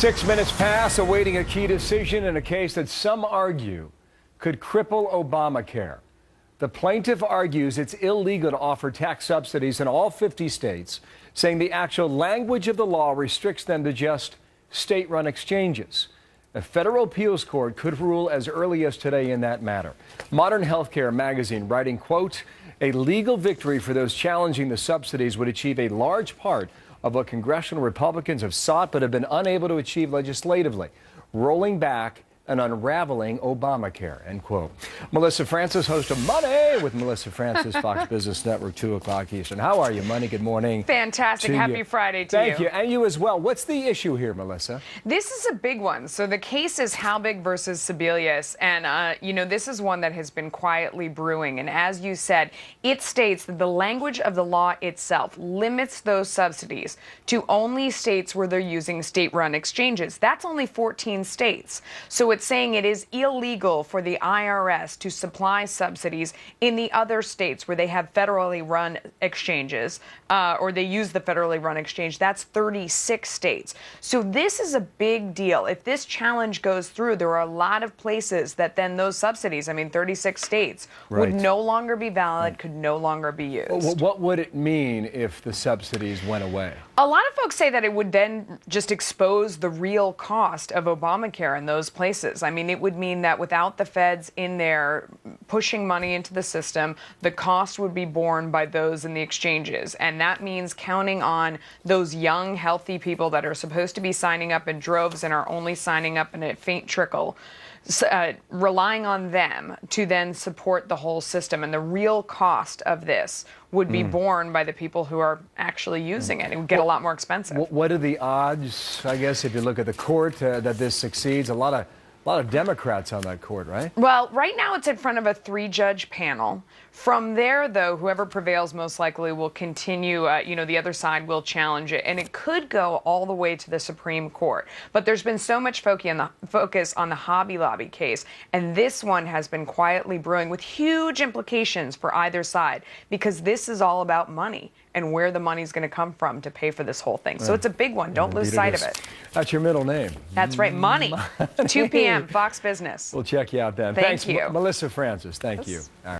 6 minutes pass, awaiting a key decision in a case that some argue could cripple Obamacare. The plaintiff argues it's illegal to offer tax subsidies in all 50 states, saying the actual language of the law restricts them to just state-run exchanges. A federal appeals court could rule as early as today in that matter. Modern Healthcare magazine writing, quote, a legal victory for those challenging the subsidies would achieve a large part of what congressional Republicans have sought but have been unable to achieve legislatively, rolling back and unraveling Obamacare, end quote. Melissa Francis, host of Money with Melissa Francis, Fox Business Network, 2 o'clock Eastern. How are you, Money? Good morning. Fantastic. Happy Friday to you. Thank you. And you as well. What's the issue here, Melissa? This is a big one. So the case is Halbig versus Sebelius. And, this is one that has been quietly brewing. And as you said, it states that the language of the law itself limits those subsidies to only states where they're using state-run exchanges. That's only 14 states. So it's saying it is illegal for the IRS to supply subsidies in the other states where they have federally run exchanges, or they use the federally run exchange. That's 36 states. So this is a big deal. If this challenge goes through, there are a lot of places that then those subsidies, 36 states, would no longer be valid, could no longer be used. What would it mean if the subsidies went away? A lot of folks say that it would then just expose the real cost of Obamacare in those places. It would mean that without the feds in there pushing money into the system, the cost would be borne by those in the exchanges. And that means counting on those young, healthy people that are supposed to be signing up in droves and are only signing up in a faint trickle, relying on them to then support the whole system. And the real cost of this would be borne by the people who are actually using it. It would get a lot more expensive. What are the odds, I guess, if you look at the court, that this succeeds? A lot of Democrats on that court, right? Well, right now it's in front of a 3-judge panel. From there, though, whoever prevails most likely will continue, the other side will challenge it. And it could go all the way to the Supreme Court. But there's been so much focus on the Hobby Lobby case. And this one has been quietly brewing with huge implications for either side, because this is all about money and where the money's going to come from to pay for this whole thing. So it's a big one. Don't lose sight of it. That's your middle name. That's right. Money. 2 p.m. Fox Business. We'll check you out then. Thank you. Melissa Francis. Thank you. All right.